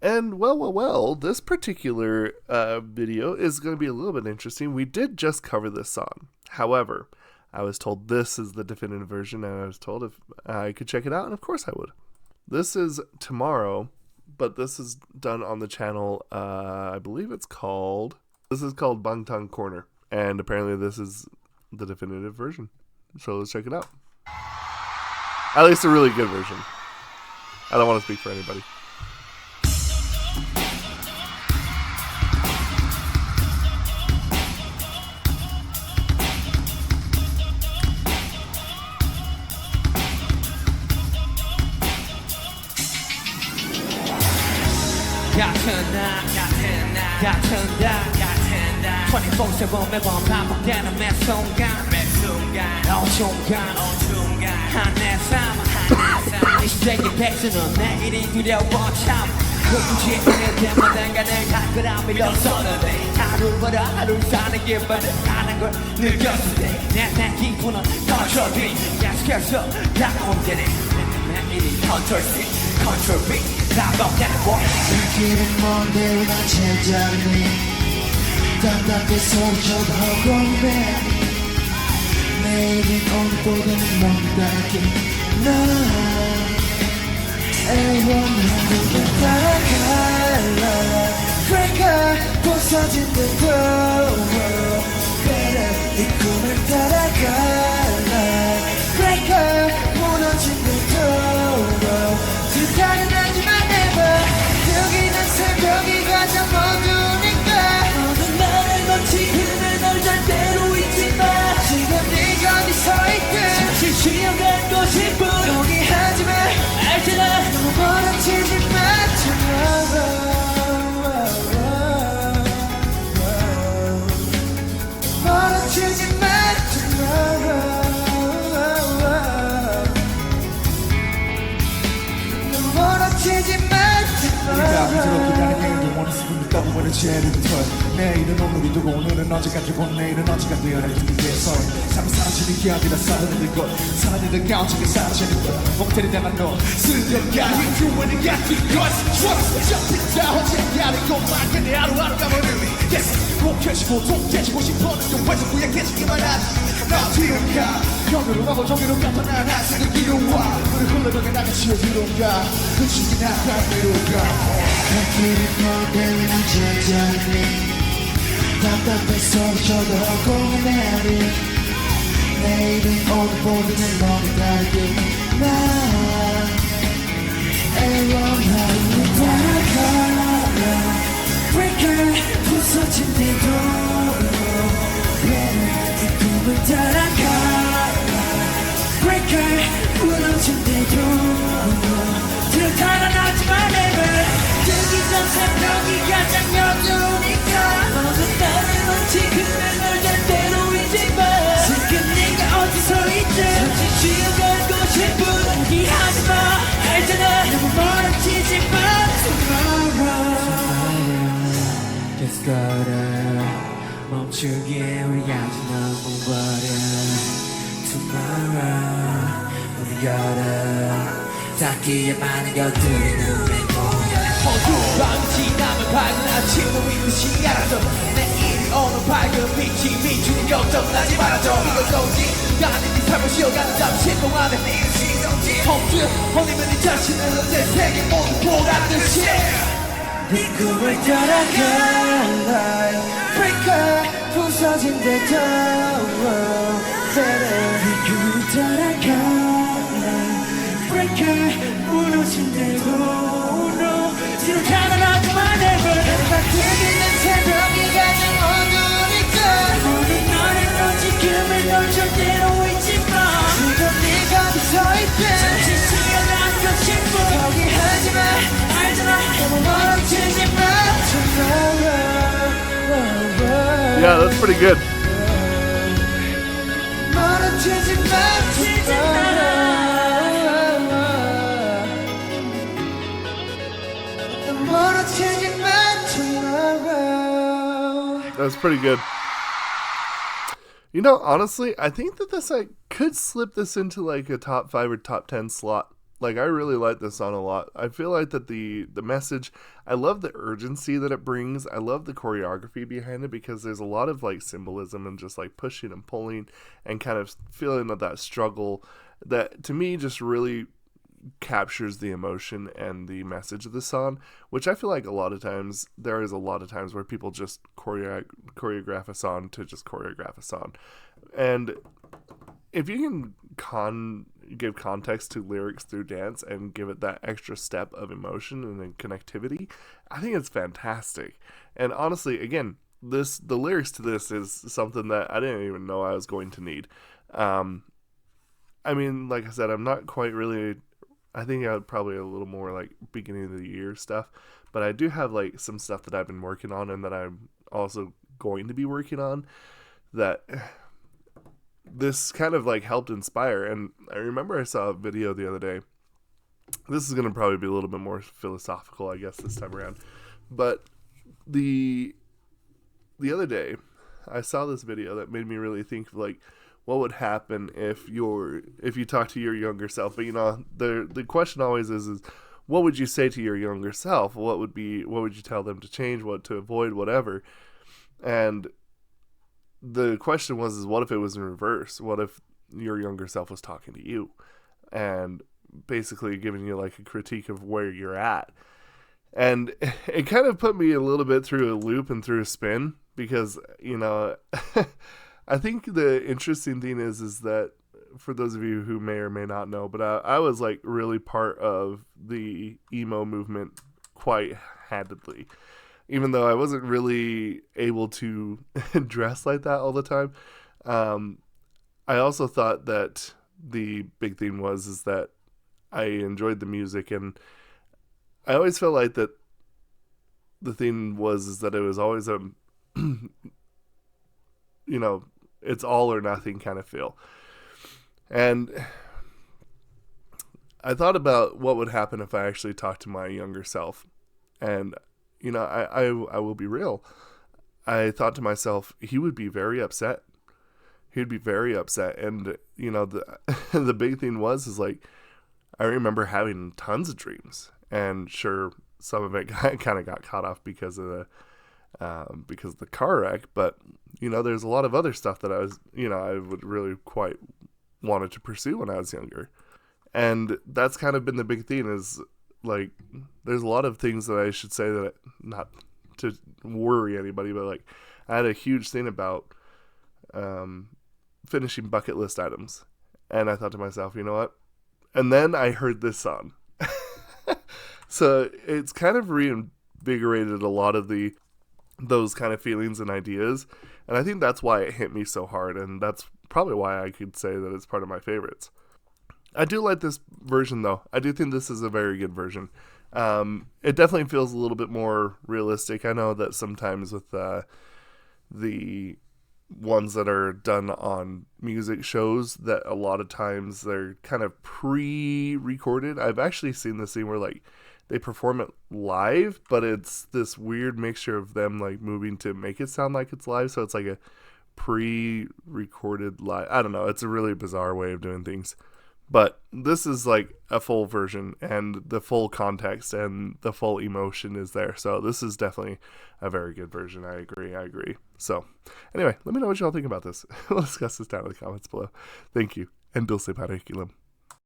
And well, this particular video is going to be a little bit interesting. We did just cover this song. However, I was told this is the definitive version, and I was told if I could check it out, and of course I would. This is Tomorrow, but this is done on the channel, I believe this is called Bangtan Corner, and apparently this is the definitive version. So let's check it out. At least a really good version. I don't want to speak for anybody. 같은 날 24/7 매번 반복되는 매 순간 어중간 한내 삶 이 시대의 백수는 내일이 두려워 참 굳이 있는 때마다 가는 가끄라미 넘쳐는데 하루를 벌어 하루를 사는 게 많다는 걸 느꼈을 때내 기분은 컨트롤이 계속해서 다가온다네 매일이 컨트롤이 반복되는 거 이 길은 먼데 난 제자리니 답답해 소리쳐도 허공에 내일은 오늘보다는 먼다게 난 애원하게 따라갈라 Breaker 부서진 듯도 그래 이 꿈을 따라갈라 Breaker 무너진 듯도 불타는 하지만 never 여기는 새벽이 가장 어두우니까 어느 날을 놓치 그날 널 절대로 잊지 마 지금 네가 어디 서 있든 잠시 쉬어가고 싶어 포기하지 마 알잖아 너무 멀어지지 마 멀어지지 마 네가 부드럽게 가는 일도 원했으면 떠보는 죄를 털 내일은 오늘이 두고 오늘은 어제가 되고 내일은 어제가 되어야 할 준비돼서 삶이 사라지는 게 아니라 사라지는 것 사라지는 가운데 사라지는 것 목태리 당한 너 쓸데없게 후회는 같은 것 Trust jumping down 언젠가는 것만 그내 하루하루가 머리를 Yes 꼭 켜지고 또 깨지고 싶었는데 왜 자꾸 약해지기만 하지 나 뒤로 가 여기로 가고 저기로 가도 난 항상 길어와 우리 흘러가게 나가 치어들어 가 훔치긴 나가 내려가 그 길은 먼데 난 제자리니 답답해 소리쳐도 허공에 내리 내일은 오늘보다는 너무 다르게 난 애원하게 따라갈라 Breaker 부서진 뒤도 이 꿈을 따라갈라 Breaker 무너진 뒤도 들어가라나지만 never 뜨기 전 새벽이 가장 어두우니까 어느 날을 놓치 그날 널 절대로 잊지 마 지금 네가 어디서 있든 잠시 쉬어가고 싶은 포기하지 마 알잖아 너무 멀어지지 마 Tomorrow Just gotta 멈추기에 우리 아직 너무 버려 Tomorrow 우리 gotta 닿기에 많은 것들이 눈에 보여 어두운 밤이 지나면 밝은 아침도 있듯이 알아줘 내일이 오는 밝은 빛이 비추는 걱정 나지 말아줘 이것도 인간이 네 삶을 쉬어가는 잠시 동안에 내일 시정지 험지 허니면 네 자신을 내 세계 모두 보라듯이 네 꿈을 따라갈라 Breaker 부서진 데도 네 꿈을 따라갈라 Breaker 무너진 데도 뒤로 가라나지만 never 내가 들리는 새벽이 가장 어두우니까 모든 너를 놓치 꿈을 널 절대로 잊지 마 지금 네가 어디 서 있든 잠시 쉬어가고 싶어 포기하지 마 알잖아 너무 멀어지지 마 Yeah, that's pretty good. 멀어지지 마 멀어지지 마 tomorrow That's pretty good. You know, honestly, I think that this could slip this into like a top 5 or top 10 slot. Like, I really like this song a lot. I feel like that the message, I love the urgency that it brings. I love the choreography behind it because there's a lot of like symbolism and just like pushing and pulling and kind of feeling of that struggle that to me just really captures the emotion and the message of the song, which I feel like a lot of times there is a lot of times where people just choreograph a song to just choreograph a song. And if you can give context to lyrics through dance and give it that extra step of emotion and then connectivity, I think it's fantastic. And honestly, again, the lyrics to this is something that I didn't even know I was going to need. I mean, like I said, I'm not quite really. I think I would probably a little more like beginning of the year stuff, but I do have like some stuff that I've been working on and that I'm also going to be working on that this kind of like helped inspire. And I remember I saw a video the other day. This is going to probably be a little bit more philosophical, I guess, this time around. But the other day, I saw this video that made me really think of like what would happen if you talk to your younger self. But the question always is what would you say to your younger self? What would you tell them to change, what to avoid, whatever? And the question was what if it was in reverse? What if your younger self was talking to you and basically giving you like a critique of where you're at? And it kind of put me a little bit through a loop and through a spin because, I think the interesting thing is that for those of you who may or may not know, but I was like really part of the emo movement quite handedly, even though I wasn't really able to dress like that all the time. I also thought that the big thing is that I enjoyed the music, and I always felt like that the thing is that it was always a it's all or nothing kind of feel. And I thought about what would happen if I actually talked to my younger self. And, I will be real. I thought to myself, he would be very upset. He'd be very upset. And, the big thing is like, I remember having tons of dreams. And sure, some of it kind of got caught off because of the car wreck, but there's a lot of other stuff that I would really quite wanted to pursue when I was younger, and that's kind of been the big thing is like there's a lot of things that I should say that not to worry anybody, but like I had a huge thing about finishing bucket list items, and I thought to myself, you know what? And then I heard this song, so it's kind of reinvigorated a lot of those kind of feelings and ideas, and I think that's why it hit me so hard, and that's probably why I could say that it's part of my favorites. I do like this version though. I do think this is a very good version. It definitely feels a little bit more realistic. I know that sometimes with the ones that are done on music shows that a lot of times they're kind of pre-recorded. I've actually seen this scene where like they perform it live, but it's this weird mixture of them like moving to make it sound like it's live. So it's like a pre-recorded live. I don't know. It's a really bizarre way of doing things. But this is like a full version, and the full context and the full emotion is there. So this is definitely a very good version. I agree. So anyway, let me know what y'all think about this. We'll discuss this down in the comments below. Thank you, and Dulce Para Equilum.